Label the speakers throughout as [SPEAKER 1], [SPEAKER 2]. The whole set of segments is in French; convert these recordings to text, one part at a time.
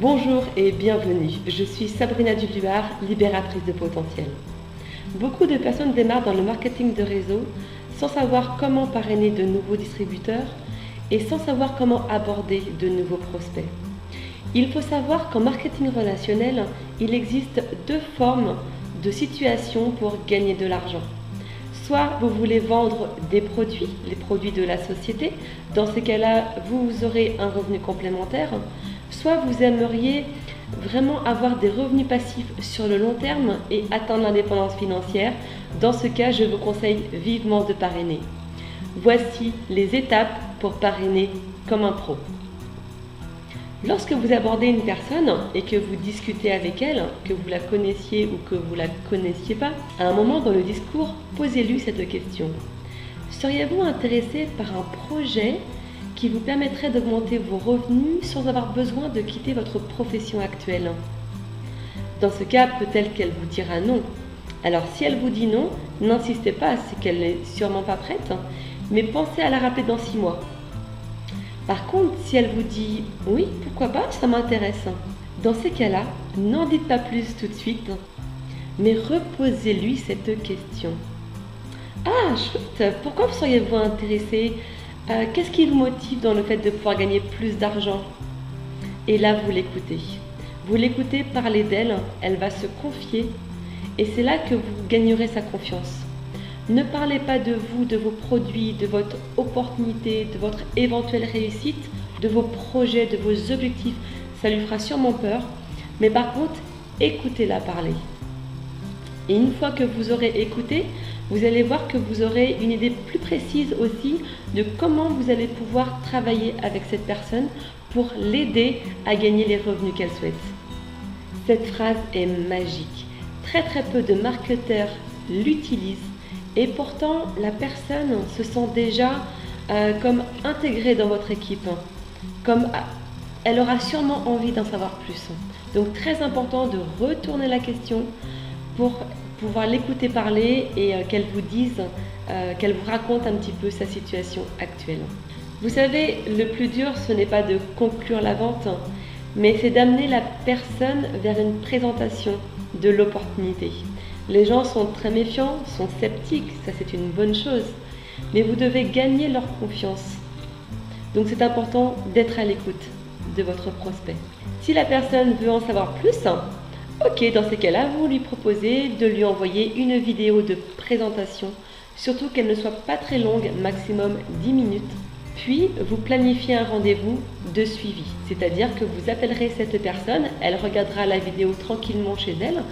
[SPEAKER 1] Bonjour et bienvenue, je suis Sabrina Duluard, libératrice de potentiel. Beaucoup de personnes démarrent dans le marketing de réseau sans savoir comment parrainer de nouveaux distributeurs et sans savoir comment aborder de nouveaux prospects. Il faut savoir qu'en marketing relationnel, il existe deux formes de situations pour gagner de l'argent. Soit vous voulez vendre des produits, les produits de la société, dans ces cas-là, vous aurez un revenu complémentaire. Soit vous aimeriez vraiment avoir des revenus passifs sur le long terme et atteindre l'indépendance financière. Dans ce cas, je vous conseille vivement de parrainer. Voici les étapes pour parrainer comme un pro. Lorsque vous abordez une personne et que vous discutez avec elle, que vous la connaissiez ou que vous la connaissiez pas, à un moment dans le discours, posez-lui cette question. Seriez-vous intéressé par un projet qui vous permettrait d'augmenter vos revenus sans avoir besoin de quitter votre profession actuelle? Dans ce cas, peut-être qu'elle vous dira non. Alors si elle vous dit non, n'insistez pas, c'est qu'elle n'est sûrement pas prête, mais pensez à la rappeler dans 6 mois. Par contre, si elle vous dit « oui, pourquoi pas, ça m'intéresse », dans ces cas-là, n'en dites pas plus tout de suite, mais reposez-lui cette question. « Ah, chouette, pourquoi seriez-vous intéressé ? Qu'est-ce qui vous motive dans le fait de pouvoir gagner plus d'argent ?» Et là, vous l'écoutez. Vous l'écoutez parler d'elle, elle va se confier, et c'est là que vous gagnerez sa confiance. Ne parlez pas de vous, de vos produits, de votre opportunité, de votre éventuelle réussite, de vos projets, de vos objectifs. Ça lui fera sûrement peur. Mais par contre, écoutez-la parler. Et une fois que vous aurez écouté, vous allez voir que vous aurez une idée plus précise aussi de comment vous allez pouvoir travailler avec cette personne pour l'aider à gagner les revenus qu'elle souhaite. Cette phrase est magique. Très peu de marketeurs l'utilisent. Et pourtant, la personne se sent déjà comme intégrée dans votre équipe, elle aura sûrement envie d'en savoir plus. Donc très important de retourner la question pour pouvoir l'écouter parler et qu'elle vous dise, qu'elle vous raconte un petit peu sa situation actuelle. Vous savez, le plus dur, ce n'est pas de conclure la vente, mais c'est d'amener la personne vers une présentation de l'opportunité. Les gens sont très méfiants, sont sceptiques, ça c'est une bonne chose, mais vous devez gagner leur confiance. Donc c'est important d'être à l'écoute de votre prospect. Si la personne veut en savoir plus, ok, dans ces cas-là, vous lui proposez de lui envoyer une vidéo de présentation, surtout qu'elle ne soit pas très longue, maximum 10 minutes. Puis, vous planifiez un rendez-vous de suivi, c'est-à-dire que vous appellerez cette personne, elle regardera la vidéo tranquillement chez elle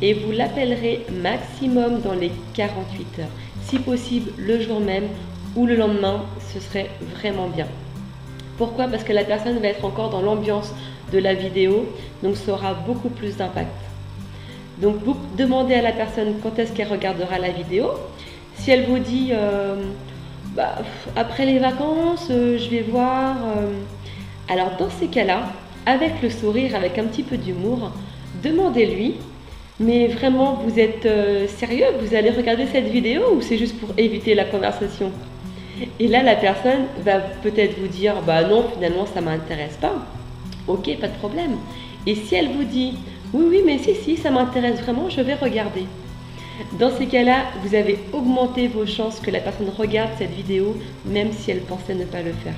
[SPEAKER 1] et vous l'appellerez maximum dans les 48 heures. Si possible, le jour même ou le lendemain, ce serait vraiment bien. Pourquoi ? Parce que la personne va être encore dans l'ambiance de la vidéo, donc ça aura beaucoup plus d'impact. Donc, vous demandez à la personne quand est-ce qu'elle regardera la vidéo. Si elle vous dit après les vacances, je vais voir. Alors dans ces cas-là, avec le sourire, avec un petit peu d'humour, demandez-lui, mais vraiment vous êtes sérieux, vous allez regarder cette vidéo ou c'est juste pour éviter la conversation? Et là la personne va peut-être vous dire non, finalement ça m'intéresse pas. Ok, pas de problème. Et si elle vous dit oui mais si ça m'intéresse vraiment, je vais regarder. Dans ces cas-là, vous avez augmenté vos chances que la personne regarde cette vidéo, même si elle pensait ne pas le faire.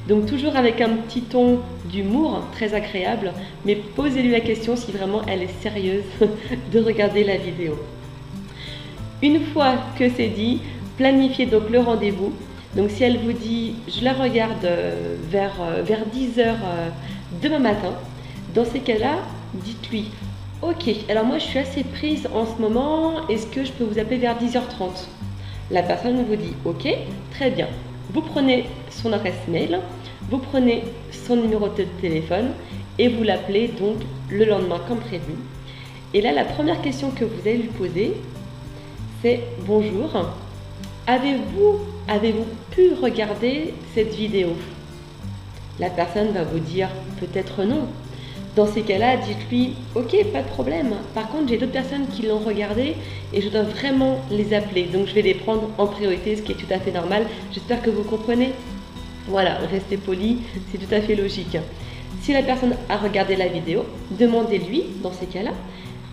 [SPEAKER 1] Donc toujours avec un petit ton d'humour, très agréable, mais posez-lui la question si vraiment elle est sérieuse de regarder la vidéo. Une fois que c'est dit, planifiez donc le rendez-vous. Donc si elle vous dit « je la regarde vers 10h demain matin », dans ces cas-là, dites-lui « ok, alors moi je suis assez prise en ce moment, est-ce que je peux vous appeler vers 10h30 ?» La personne vous dit « ok, très bien ». Vous prenez son adresse mail, vous prenez son numéro de téléphone et vous l'appelez donc le lendemain comme prévu. Et là, la première question que vous allez lui poser, c'est « bonjour, avez-vous pu regarder cette vidéo ?» La personne va vous dire « peut-être non ». Dans ces cas-là, dites-lui « ok, pas de problème. Par contre, j'ai d'autres personnes qui l'ont regardé et je dois vraiment les appeler. Donc, je vais les prendre en priorité, ce qui est tout à fait normal. J'espère que vous comprenez. » Voilà, restez poli, c'est tout à fait logique. Si la personne a regardé la vidéo, demandez-lui dans ces cas-là,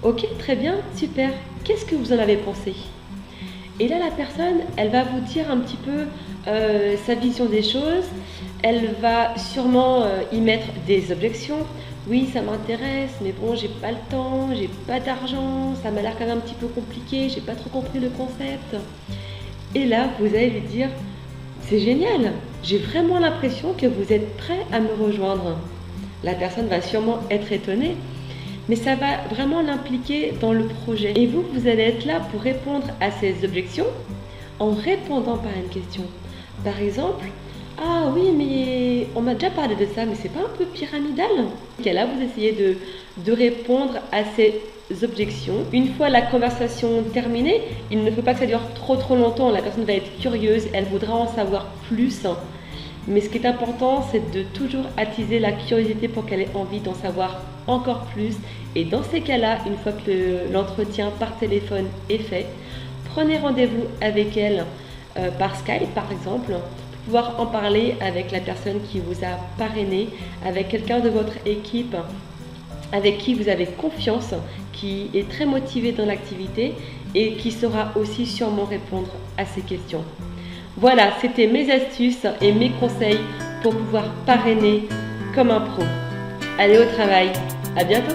[SPEAKER 1] ok, très bien, super, qu'est-ce que vous en avez pensé? Et là, la personne, elle va vous dire un petit peu sa vision des choses. Elle va sûrement y mettre des objections. Oui, ça m'intéresse, mais bon, j'ai pas le temps, j'ai pas d'argent, ça m'a l'air quand même un petit peu compliqué, j'ai pas trop compris le concept. Et là, vous allez lui dire, c'est génial, j'ai vraiment l'impression que vous êtes prêt à me rejoindre. La personne va sûrement être étonnée, mais ça va vraiment l'impliquer dans le projet. Et vous, vous allez être là pour répondre à ces objections en répondant par une question. Par exemple, ah oui, mais on m'a déjà parlé de ça, mais c'est pas un peu pyramidal? Et là, vous essayez de répondre à ces objections. Une fois la conversation terminée, il ne faut pas que ça dure trop longtemps. La personne va être curieuse, elle voudra en savoir plus. Mais ce qui est important, c'est de toujours attiser la curiosité pour qu'elle ait envie d'en savoir encore plus. Et dans ces cas-là, une fois que l'entretien par téléphone est fait, prenez rendez-vous avec elle par Skype par exemple, pour pouvoir en parler avec la personne qui vous a parrainé, avec quelqu'un de votre équipe avec qui vous avez confiance, qui est très motivé dans l'activité et qui saura aussi sûrement répondre à ces questions. Voilà, c'était mes astuces et mes conseils pour pouvoir parrainer comme un pro. Allez au travail, à bientôt!